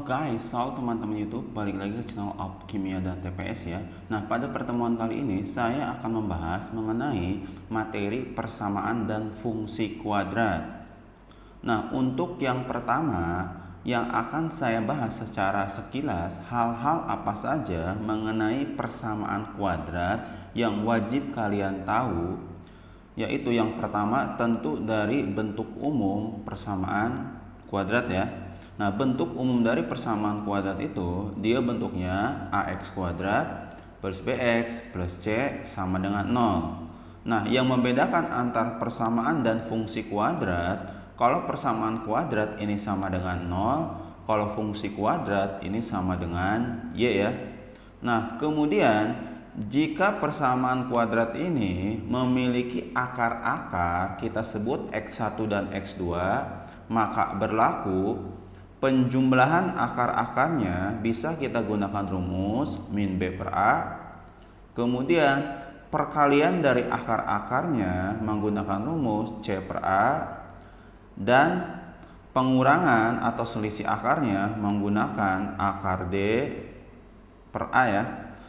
Halo guys, halo teman-teman YouTube, balik lagi ke channel Alkimia dan TPS ya. Nah, pada pertemuan kali ini saya akan membahas mengenai materi persamaan dan fungsi kuadrat. Nah, untuk yang pertama yang akan saya bahas secara sekilas hal-hal apa saja mengenai persamaan kuadrat yang wajib kalian tahu, yaitu yang pertama tentu dari bentuk umum persamaan kuadrat ya. Nah, bentuk umum dari persamaan kuadrat itu dia bentuknya ax kuadrat plus bx plus c sama dengan 0. Nah, yang membedakan antar persamaan dan fungsi kuadrat, kalau persamaan kuadrat ini sama dengan 0, kalau fungsi kuadrat ini sama dengan y ya. Nah, kemudian jika persamaan kuadrat ini memiliki akar-akar, kita sebut x1 dan x2, maka berlaku penjumlahan akar-akarnya bisa kita gunakan rumus min B per A. Kemudian perkalian dari akar-akarnya menggunakan rumus C per A. Dan pengurangan atau selisih akarnya menggunakan akar D per A ya.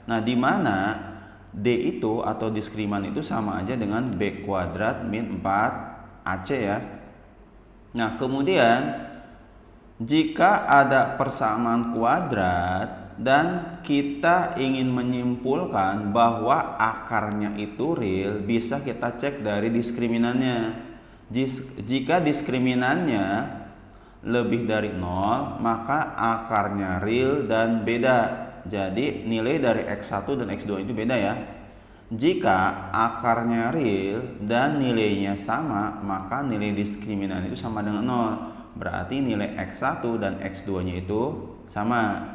Nah, di mana D itu atau diskriman itu sama aja dengan B kuadrat min 4AC ya. Nah, kemudian jika ada persamaan kuadrat dan kita ingin menyimpulkan bahwa akarnya itu real, bisa kita cek dari diskriminannya. Jika diskriminannya lebih dari 0, maka akarnya real dan beda. Jadi nilai dari x1 dan x2 itu beda ya. Jika akarnya real dan nilainya sama, maka nilai diskriminan itu sama dengan 0. Berarti nilai x1 dan x2-nya itu sama.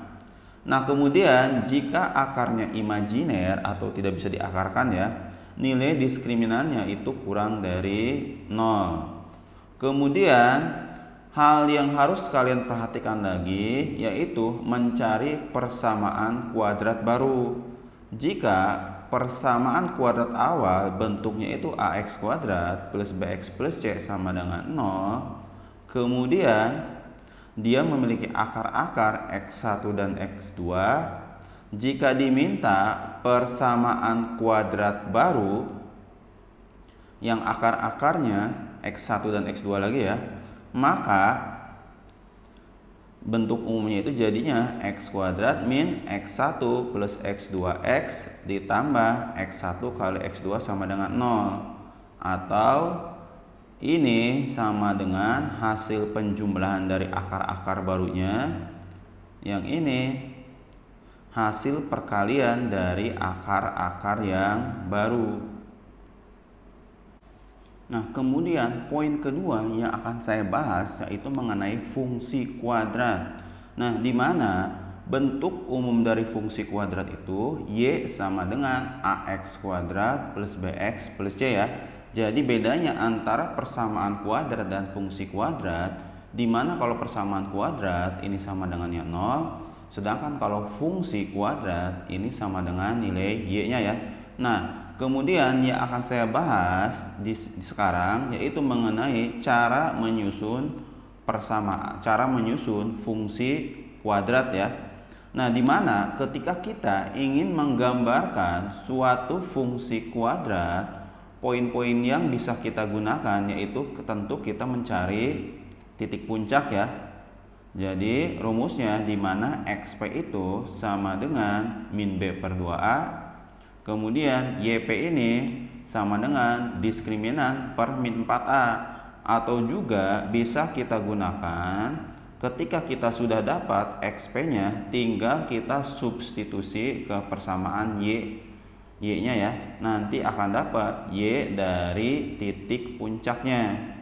Nah, kemudian jika akarnya imajiner atau tidak bisa diakarkan ya, nilai diskriminannya itu kurang dari 0. Kemudian hal yang harus kalian perhatikan lagi yaitu mencari persamaan kuadrat baru. Jika persamaan kuadrat awal bentuknya itu ax kuadrat plus bx plus c sama dengan 0, kemudian dia memiliki akar-akar x1 dan x2. Jika diminta persamaan kuadrat baru yang akar-akarnya x1 dan x2 lagi ya, maka bentuk umumnya itu jadinya x kuadrat min x1 plus x2x ditambah x1 kali x2 sama dengan 0. Atau ini sama dengan hasil penjumlahan dari akar-akar barunya. Yang ini hasil perkalian dari akar-akar yang baru. Nah, kemudian poin kedua yang akan saya bahas yaitu mengenai fungsi kuadrat. Nah, di mana bentuk umum dari fungsi kuadrat itu y sama dengan ax kuadrat plus bx plus c ya. Jadi bedanya antara persamaan kuadrat dan fungsi kuadrat, di mana kalau persamaan kuadrat ini sama dengan yang 0, sedangkan kalau fungsi kuadrat ini sama dengan nilai y-nya ya. Nah, kemudian yang akan saya bahas di sekarang yaitu mengenai cara menyusun persamaan, cara menyusun fungsi kuadrat ya. Nah, di mana ketika kita ingin menggambarkan suatu fungsi kuadrat, poin-poin yang bisa kita gunakan yaitu tentu kita mencari titik puncak ya. Jadi rumusnya di mana xp itu sama dengan min b per 2a. Kemudian yp ini sama dengan diskriminan per min 4a. Atau juga bisa kita gunakan ketika kita sudah dapat xp-nya, tinggal kita substitusi ke persamaan y-nya ya. Nanti akan dapat y dari titik puncaknya.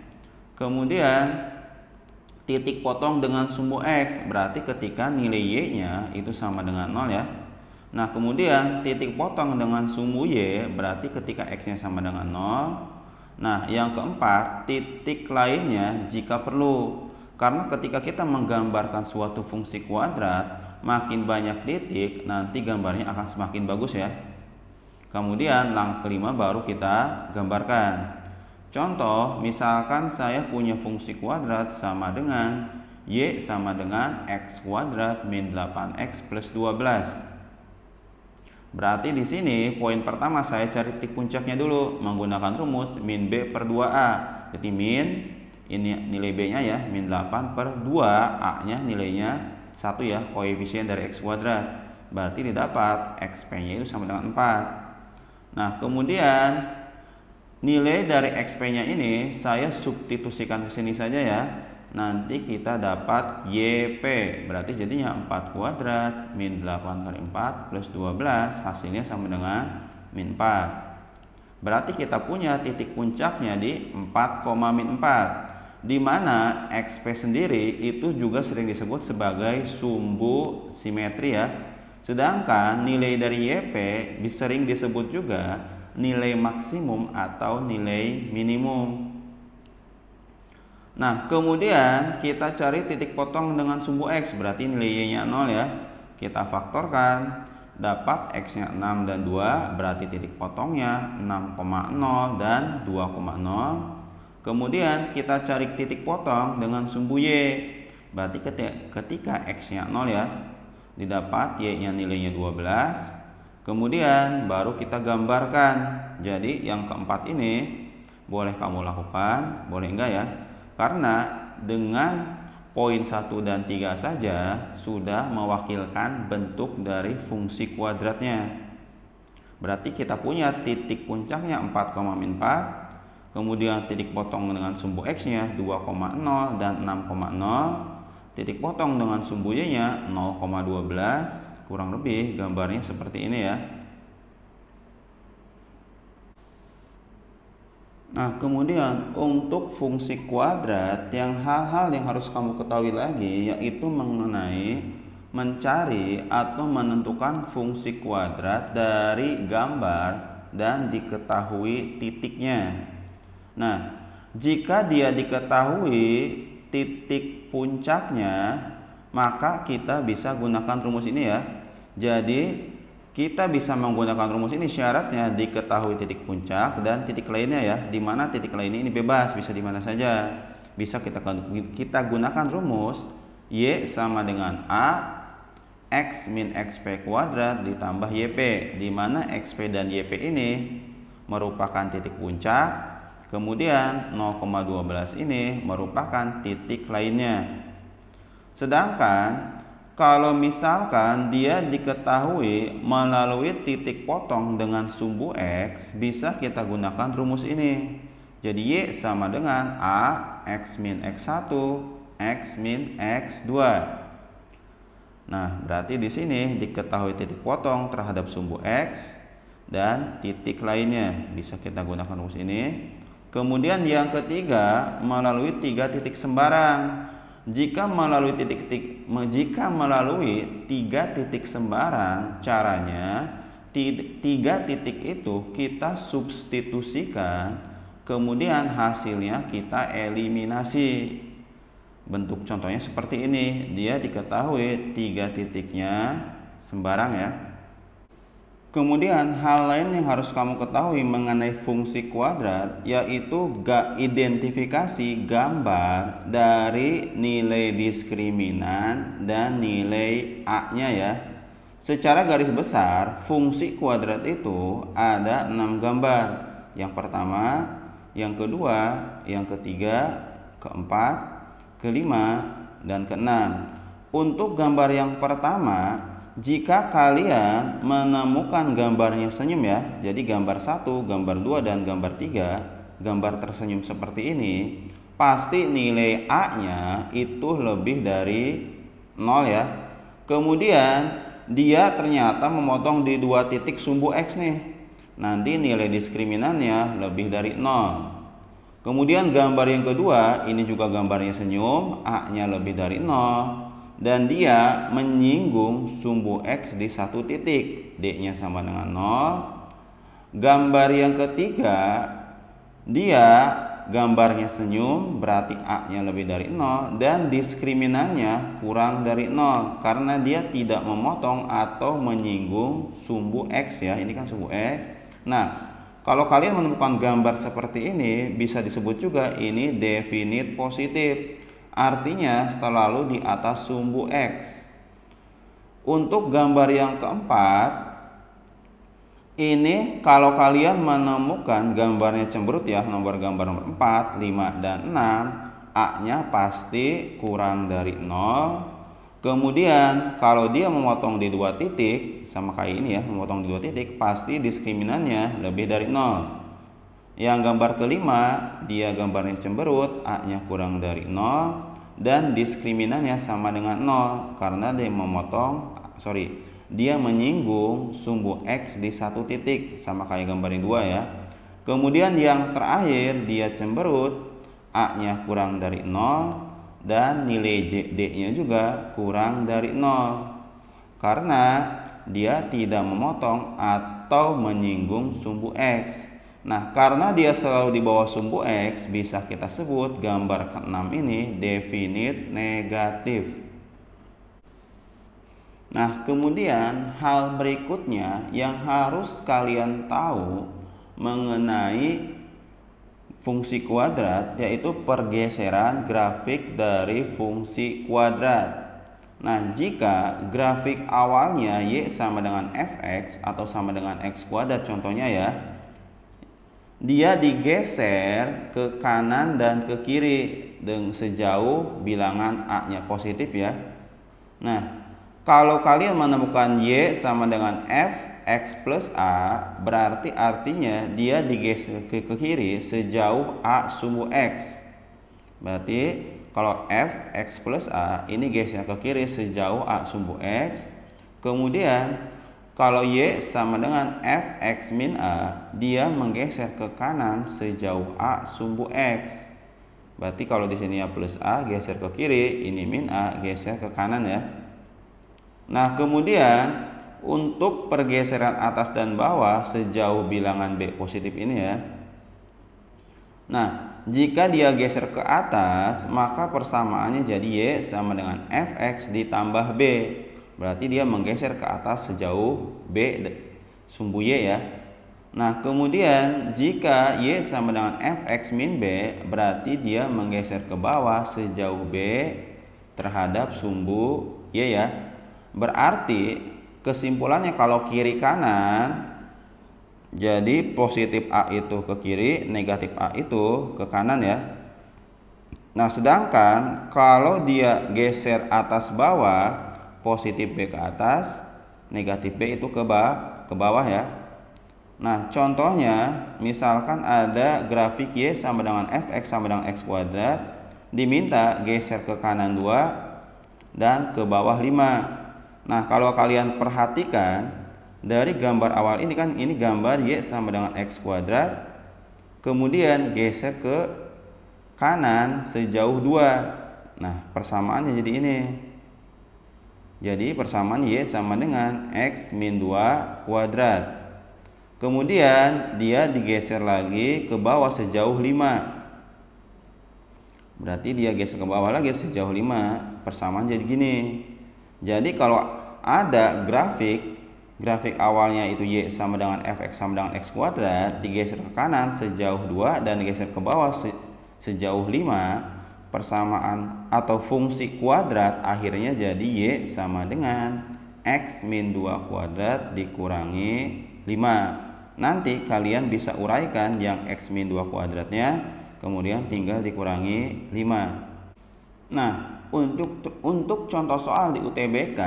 Kemudian titik potong dengan sumbu x, berarti ketika nilai y-nya itu sama dengan 0 ya. Nah, kemudian titik potong dengan sumbu y berarti ketika x-nya sama dengan 0. Nah, yang keempat, titik lainnya jika perlu. Karena ketika kita menggambarkan suatu fungsi kuadrat, makin banyak titik, nanti gambarnya akan semakin bagus ya. Kemudian langkah kelima baru kita gambarkan. Contoh, misalkan saya punya fungsi kuadrat sama dengan Y sama dengan X kuadrat min 8X plus 12. Berarti di sini poin pertama saya cari titik puncaknya dulu menggunakan rumus min B per 2A. Jadi min, ini nilai B-nya ya, min 8 per 2, A-nya nilainya 1 ya, koefisien dari X kuadrat. Berarti didapat XP-nya itu sama dengan 4. Nah, kemudian nilai dari XP-nya ini saya substitusikan ke sini saja ya. Nanti kita dapat YP. Berarti jadinya 4 kuadrat min 8 kali 4 plus 12. Hasilnya sama dengan min 4. Berarti kita punya titik puncaknya di 4, min 4. Di mana XP sendiri itu juga sering disebut sebagai sumbu simetri ya. Sedangkan nilai dari YP sering disebut juga nilai maksimum atau nilai minimum. Nah, kemudian kita cari titik potong dengan sumbu X, berarti nilai Y-nya 0 ya. Kita faktorkan, dapat X-nya 6 dan 2, berarti titik potongnya 6,0 dan 2,0. Kemudian kita cari titik potong dengan sumbu Y, berarti ketika X-nya 0 ya, didapat Y-nya nilainya 12. Kemudian baru kita gambarkan. Jadi yang keempat ini boleh kamu lakukan, boleh enggak ya. Karena dengan poin 1 dan 3 saja sudah mewakilkan bentuk dari fungsi kuadratnya. Berarti kita punya titik puncaknya 4, min 4. Kemudian titik potong dengan sumbu X-nya 2,0 dan 6,0. Titik potong dengan sumbu Y-nya 0,12. Kurang lebih gambarnya seperti ini ya. Nah, kemudian untuk fungsi kuadrat hal-hal yang harus kamu ketahui lagi yaitu mengenai mencari atau menentukan fungsi kuadrat dari gambar dan diketahui titiknya. Nah, jika dia diketahui titik puncaknya, maka kita bisa gunakan rumus ini ya. Jadi kita bisa menggunakan rumus ini, syaratnya diketahui titik puncak dan titik lainnya ya. Di mana titik lainnya ini bebas, bisa di mana saja. Bisa kita gunakan rumus Y sama dengan A X min XP kuadrat ditambah YP, di mana XP dan YP ini merupakan titik puncak. Kemudian 0,12 ini merupakan titik lainnya. Sedangkan kalau misalkan dia diketahui melalui titik potong dengan sumbu X, bisa kita gunakan rumus ini. Jadi Y sama dengan A X min X1 X min X2. Nah, berarti di sini diketahui titik potong terhadap sumbu X dan titik lainnya. Bisa kita gunakan rumus ini. Kemudian yang ketiga, melalui 3 titik sembarang. Jika melalui 3 titik sembarang, caranya 3 titik itu kita substitusikan, kemudian hasilnya kita eliminasi. Bentuk contohnya seperti ini. Dia diketahui 3 titiknya sembarang ya. Kemudian hal lain yang harus kamu ketahui mengenai fungsi kuadrat yaitu identifikasi gambar dari nilai diskriminan dan nilai A-nya ya. Secara garis besar, fungsi kuadrat itu ada 6 gambar. Yang pertama, yang kedua, yang ketiga, keempat, kelima, dan keenam. Untuk gambar yang pertama, jika kalian menemukan gambarnya senyum ya, jadi gambar 1, gambar 2, dan gambar 3, gambar tersenyum seperti ini, pasti nilai A-nya itu lebih dari 0 ya. Kemudian dia ternyata memotong di 2 titik sumbu X nih. Nanti nilai diskriminannya lebih dari 0. Kemudian gambar yang kedua, ini juga gambarnya senyum, A-nya lebih dari 0. Dan dia menyinggung sumbu X di 1 titik, D-nya sama dengan 0. Gambar yang ketiga, dia gambarnya senyum, berarti A-nya lebih dari 0. Dan diskriminannya kurang dari 0, karena dia tidak memotong atau menyinggung sumbu X ya. Ini kan sumbu X. Nah, kalau kalian menemukan gambar seperti ini, bisa disebut juga ini definite positif. artinya selalu di atas sumbu X. Untuk gambar yang keempat, ini kalau kalian menemukan gambarnya cemberut ya, nomor gambar nomor 4, 5, dan 6, A-nya pasti kurang dari 0. Kemudian kalau dia memotong di 2 titik, sama kayak ini ya, memotong di 2 titik, pasti diskriminannya lebih dari 0. Yang gambar kelima, dia gambarnya cemberut, A-nya kurang dari 0, dan diskriminannya sama dengan 0 karena dia menyinggung sumbu X di 1 titik, sama kayak gambar yang 2 ya. Kemudian yang terakhir, dia cemberut, A-nya kurang dari 0, dan nilai D-nya juga kurang dari 0 karena dia tidak memotong atau menyinggung sumbu X. Nah, karena dia selalu di bawah sumbu X, bisa kita sebut gambar ke-6 ini definite negatif. Nah, kemudian hal berikutnya yang harus kalian tahu mengenai fungsi kuadrat yaitu pergeseran grafik dari fungsi kuadrat. Nah, jika grafik awalnya Y sama dengan Fx atau sama dengan X kuadrat contohnya ya, dia digeser ke kanan dan ke kiri dengan sejauh bilangan A-nya positif ya. Nah, kalau kalian menemukan Y sama dengan Fx plus A, berarti artinya dia digeser ke kiri sejauh A sumbu X. Berarti kalau Fx plus A ini geser ke kiri sejauh A sumbu X. Kemudian kalau Y sama dengan Fx min A, dia menggeser ke kanan sejauh A sumbu X. Berarti kalau di sini A plus A geser ke kiri, ini min A geser ke kanan ya. Nah, kemudian untuk pergeseran atas dan bawah sejauh bilangan B positif ini ya. Nah, jika dia geser ke atas, maka persamaannya jadi Y sama dengan Fx ditambah B. Berarti dia menggeser ke atas sejauh B sumbu Y ya. Nah, kemudian jika Y sama dengan Fx min B, berarti dia menggeser ke bawah sejauh B terhadap sumbu Y ya. Berarti kesimpulannya kalau kiri kanan, jadi positif A itu ke kiri, negatif A itu ke kanan ya. Nah, sedangkan kalau dia geser atas bawah, positif B ke atas, negatif B itu ke bawah ya. Nah, contohnya misalkan ada grafik Y sama dengan Fx sama dengan X kuadrat, diminta geser ke kanan 2 dan ke bawah 5. Nah, kalau kalian perhatikan dari gambar awal ini kan, ini gambar Y sama dengan X kuadrat, kemudian geser ke kanan sejauh 2. Nah, persamaannya jadi ini. Jadi persamaan Y sama dengan X min 2 kuadrat. Kemudian dia digeser lagi ke bawah sejauh 5. Berarti dia geser ke bawah lagi sejauh 5. Persamaan jadi gini. Jadi kalau ada grafik awalnya itu Y sama dengan Fx sama dengan X kuadrat, digeser ke kanan sejauh 2 dan digeser ke bawah sejauh 5, persamaan atau fungsi kuadrat akhirnya jadi Y sama dengan X min 2 kuadrat dikurangi 5. Nanti kalian bisa uraikan yang X min 2 kuadratnya, kemudian tinggal dikurangi 5. Nah, untuk contoh soal di UTBK,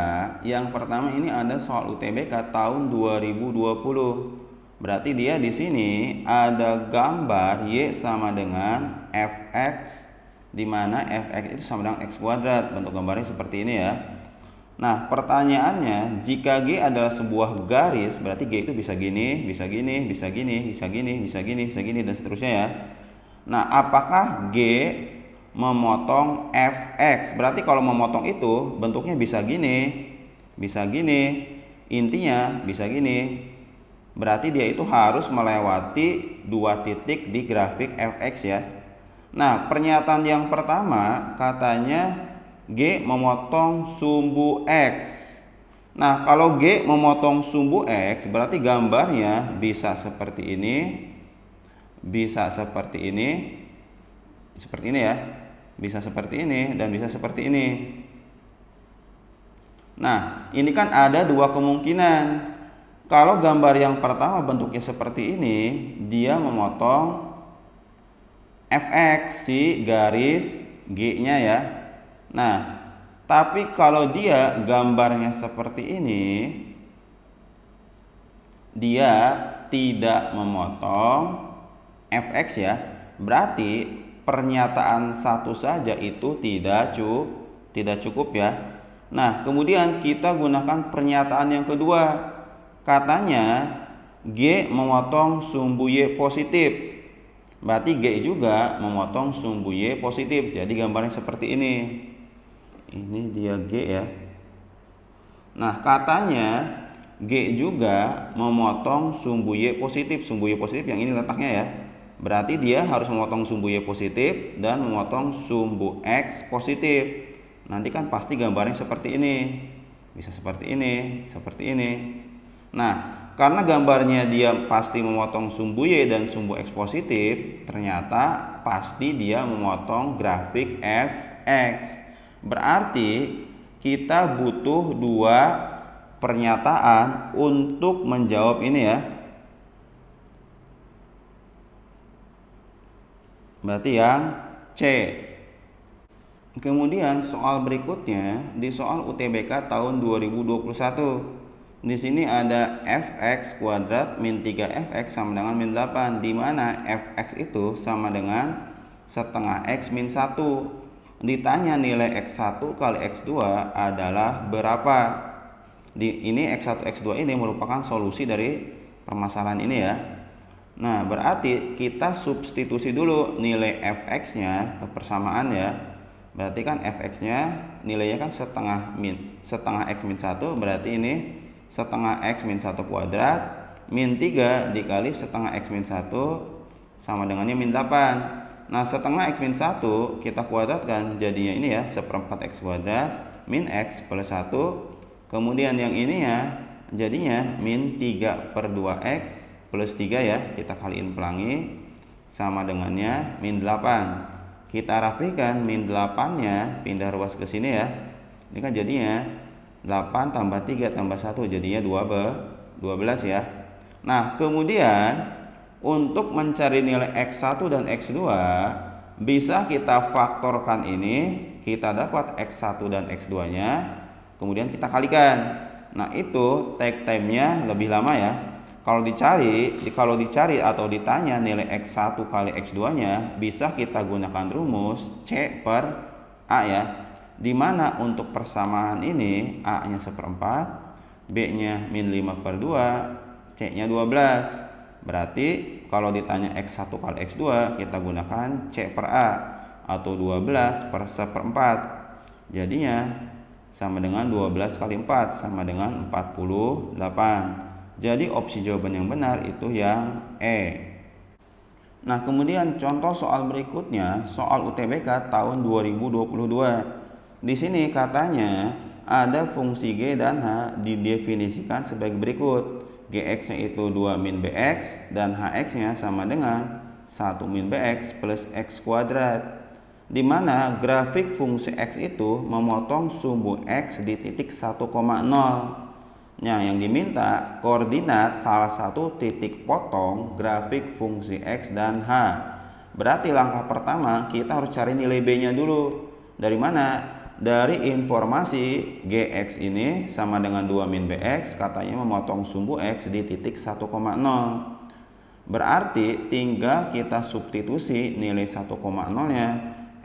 yang pertama ini ada soal UTBK tahun 2020. Berarti dia di sini ada gambar Y sama dengan Fx, di mana Fx itu sama dengan X kuadrat. Bentuk gambarnya seperti ini ya. Nah, pertanyaannya, jika G adalah sebuah garis, berarti G itu bisa gini, bisa gini, bisa gini, bisa gini, bisa gini, bisa gini, dan seterusnya ya. Nah, apakah G memotong Fx? Berarti kalau memotong itu bentuknya bisa gini, intinya bisa gini. Berarti dia itu harus melewati 2 titik di grafik Fx ya. Nah, pernyataan yang pertama katanya G memotong sumbu X. Nah, kalau G memotong sumbu X, berarti gambarnya bisa seperti ini, bisa seperti ini ya. bisa seperti ini, dan bisa seperti ini. Nah, ini kan ada dua kemungkinan. Kalau gambar yang pertama bentuknya seperti ini, dia memotong fx, si garis G-nya ya. Nah, tapi kalau dia gambarnya seperti ini, dia tidak memotong fx ya. Berarti pernyataan satu saja itu tidak cukup ya. Nah, kemudian kita gunakan pernyataan yang kedua. Katanya G memotong sumbu Y positif. Berarti G juga memotong sumbu Y positif. Jadi gambarnya seperti ini. Ini dia G ya. Nah, katanya G juga memotong sumbu Y positif. Sumbu Y positif yang ini letaknya ya. Berarti dia harus memotong sumbu Y positif dan memotong sumbu X positif. Nanti kan pasti gambarnya seperti ini. Bisa seperti ini, seperti ini. Nah, karena gambarnya dia pasti memotong sumbu Y dan sumbu X positif, ternyata pasti dia memotong grafik fx. Berarti kita butuh dua pernyataan untuk menjawab ini ya. Berarti yang C. Kemudian soal berikutnya di soal UTBK tahun 2021. Di sini ada fx kuadrat min 3fx sama dengan min 8, di mana fx itu sama dengan setengah x min 1. Ditanya nilai x1 kali x2 adalah berapa. Ini x1 x2 ini merupakan solusi dari permasalahan ini ya. Nah, berarti kita substitusi dulu nilai fx-nya ke persamaan ya. Berarti kan fx-nya nilainya kan setengah x min 1, berarti ini setengah x min 1 kuadrat min 3 dikali setengah x min 1 sama dengannya min 8. Nah, setengah x min 1 kita kuadratkan jadinya ini ya, seperempat x kuadrat min x plus 1. Kemudian yang ini ya jadinya min 3 per 2x plus 3 ya, kita kaliin pelangi sama dengannya min 8. Kita rapikan min 8 nya pindah ruas ke sini ya. Ini kan jadinya 8 tambah 3 tambah 1 jadinya 12 ya. Nah, kemudian untuk mencari nilai x1 dan x2 bisa kita faktorkan ini, kita dapat x1 dan x2 nya, kemudian kita kalikan. Nah, itu take time-nya lebih lama ya. Kalau dicari atau ditanya nilai x1 kali x2 nya, bisa kita gunakan rumus C per A ya. Dimana untuk persamaan ini A-nya seperempat, B-nya min 5 per 2, C-nya 12. Berarti kalau ditanya X1 kali X2, kita gunakan C per A atau 12 per seperempat. Jadinya sama dengan 12 kali 4 sama dengan 48. Jadi opsi jawaban yang benar itu yang E. Nah, kemudian contoh soal berikutnya, soal UTBK tahun 2022. Di sini katanya ada fungsi G dan H didefinisikan sebagai berikut. Gx-nya itu 2 min Bx dan Hx-nya sama dengan 1 min Bx plus X kuadrat. Di mana grafik fungsi X itu memotong sumbu X di titik 1,0. Nah, yang diminta koordinat salah satu titik potong grafik fungsi X dan H. Berarti langkah pertama kita harus cari nilai B-nya dulu. Dari mana? Dari informasi Gx ini sama dengan 2 min Bx, katanya memotong sumbu X di titik 1,0. Berarti tinggal kita substitusi nilai 1,0 nya,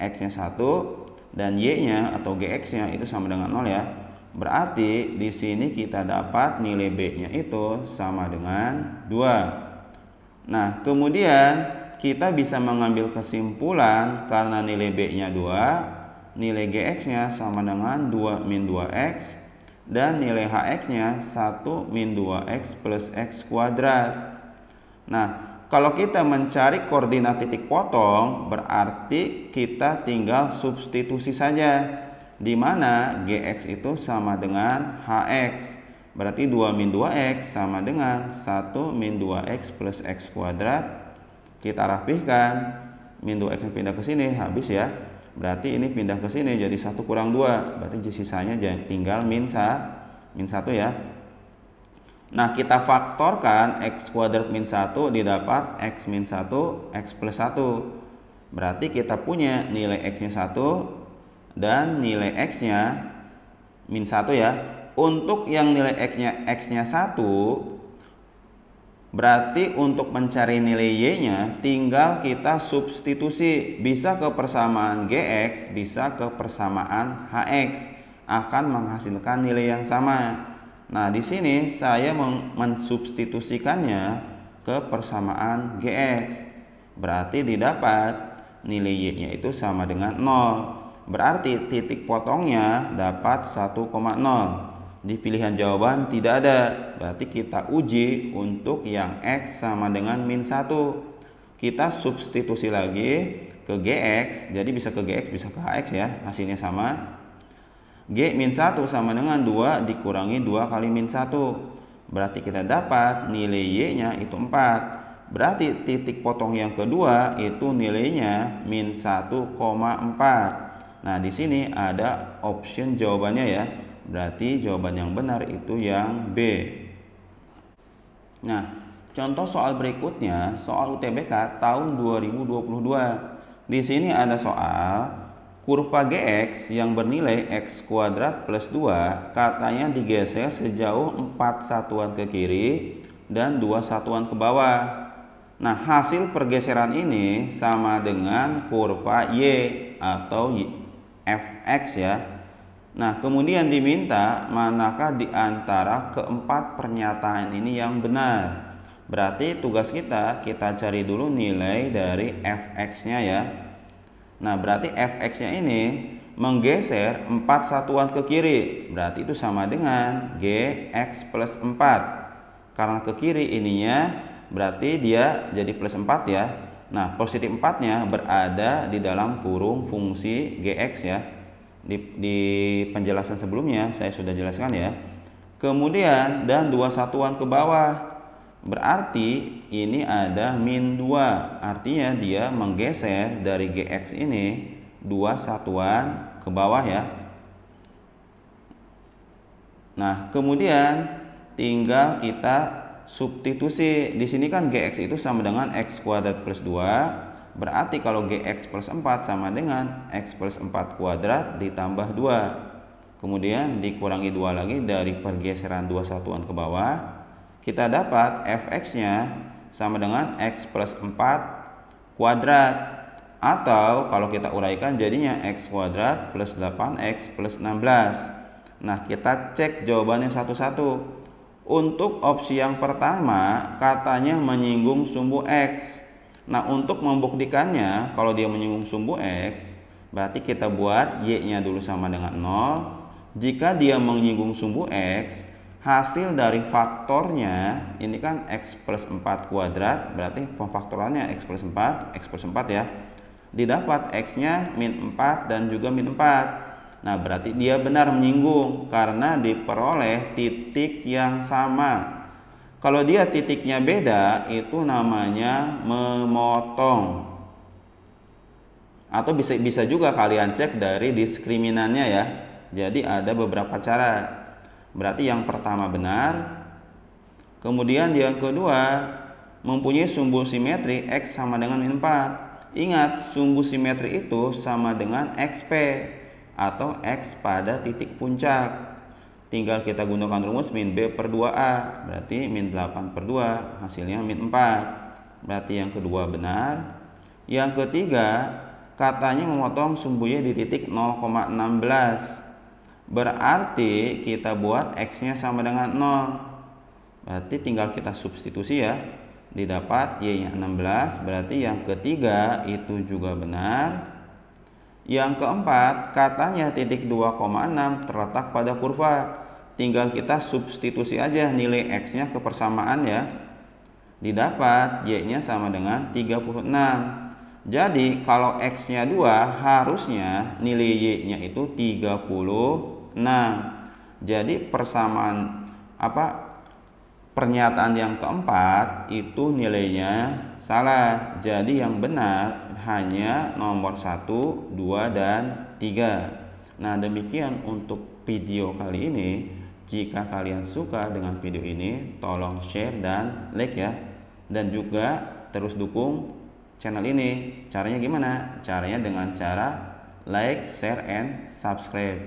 X-nya 1 dan Y-nya atau Gx-nya itu sama dengan 0 ya. Berarti di sini kita dapat nilai B-nya itu sama dengan 2. Nah, kemudian kita bisa mengambil kesimpulan karena nilai B-nya 2, nilai Gx-nya sama dengan 2 min 2x dan nilai Hx-nya 1 min 2x plus x kuadrat. Nah, kalau kita mencari koordinat titik potong, berarti kita tinggal substitusi saja. Di mana Gx itu sama dengan Hx. Berarti 2 min 2x sama dengan 1 min 2x plus x kuadrat. Kita rapihkan, min 2x yang pindah ke sini habis ya. Berarti ini pindah ke sini jadi 1 kurang 2. Berarti sisanya tinggal min 1 ya. Nah, kita faktorkan x kuadrat min 1 didapat x min 1 x plus 1. Berarti kita punya nilai x-nya 1 dan nilai x-nya min 1 ya. Untuk yang nilai x-nya 1, berarti untuk mencari nilai y-nya tinggal kita substitusi, bisa ke persamaan gx, bisa ke persamaan hx, akan menghasilkan nilai yang sama. Nah, di sini saya mensubstitusikannya ke persamaan gx. Berarti didapat nilai y-nya itu sama dengan 0. Berarti titik potongnya dapat 1,0. Di pilihan jawaban tidak ada. Berarti kita uji untuk yang x sama dengan min 1. Kita substitusi lagi ke gx. Jadi bisa ke gx, bisa ke hx ya. Hasilnya sama. G min 1 sama dengan 2 dikurangi 2 kali min 1. Berarti kita dapat nilai y-nya itu 4. Berarti titik potong yang kedua itu nilainya min 1,4. Nah, di sini ada option jawabannya ya. Berarti jawaban yang benar itu yang B. Nah, contoh soal berikutnya, soal UTBK tahun 2022. Di sini ada soal kurva GX yang bernilai X kuadrat plus 2 katanya digeser sejauh 4 satuan ke kiri dan 2 satuan ke bawah. Nah, hasil pergeseran ini sama dengan kurva Y atau Fx ya. Nah, kemudian diminta manakah di antara keempat pernyataan ini yang benar. Berarti tugas kita cari dulu nilai dari Fx-nya ya. Nah, berarti Fx-nya ini menggeser 4 satuan ke kiri. Berarti itu sama dengan Gx plus 4. Karena ke kiri ininya berarti dia jadi plus 4 ya. Nah, positif 4-nya berada di dalam kurung fungsi Gx ya. Di penjelasan sebelumnya saya sudah jelaskan ya. Kemudian dan 2 satuan ke bawah. Berarti ini ada min 2. Artinya dia menggeser dari Gx ini 2 satuan ke bawah ya. Nah, kemudian tinggal kita substitusi. Di sini kan Gx itu sama dengan X kuadrat plus 2. Berarti kalau Gx plus 4 sama dengan X plus 4 kuadrat ditambah 2. Kemudian dikurangi 2 lagi dari pergeseran 2 satuan ke bawah. Kita dapat Fx-nya sama dengan X plus 4 kuadrat. Atau kalau kita uraikan jadinya X kuadrat plus 8X plus 16. Nah, kita cek jawabannya satu-satu. Untuk opsi yang pertama katanya menyinggung sumbu X. Nah, untuk membuktikannya kalau dia menyinggung sumbu X, berarti kita buat Y-nya dulu sama dengan 0. Jika dia menyinggung sumbu X, hasil dari faktornya ini kan X plus 4 kuadrat, berarti pemfaktorannya X plus 4 ya. Didapat X-nya min 4 dan juga min 4. Nah, berarti dia benar menyinggung karena diperoleh titik yang sama. Kalau dia titiknya beda, itu namanya memotong. Atau bisa juga kalian cek dari diskriminannya ya. Jadi ada beberapa cara. Berarti yang pertama benar. Kemudian yang kedua mempunyai sumbu simetri X sama dengan min 4. Ingat, sumbu simetri itu sama dengan XP atau X pada titik puncak. Tinggal kita gunakan rumus min B per 2A. Berarti min 8 per 2. Hasilnya min 4. Berarti yang kedua benar. Yang ketiga, katanya memotong sumbu Y di titik 0,16. Berarti kita buat X-nya sama dengan 0. Berarti tinggal kita substitusi ya. Didapat Y-nya 16. Berarti yang ketiga itu juga benar. Yang keempat, katanya titik 2,6 terletak pada kurva. Tinggal kita substitusi aja nilai X-nya ke persamaan ya. Didapat Y-nya sama dengan 36. Jadi kalau X-nya 2, harusnya nilai Y-nya itu 36. Jadi persamaan pernyataan yang keempat itu nilainya salah. Jadi yang benar hanya nomor 1, 2, dan 3. Nah, demikian untuk video kali ini. Jika kalian suka dengan video ini, tolong share dan like ya. Dan juga terus dukung channel ini. Caranya gimana? Caranya dengan cara like, share, and subscribe.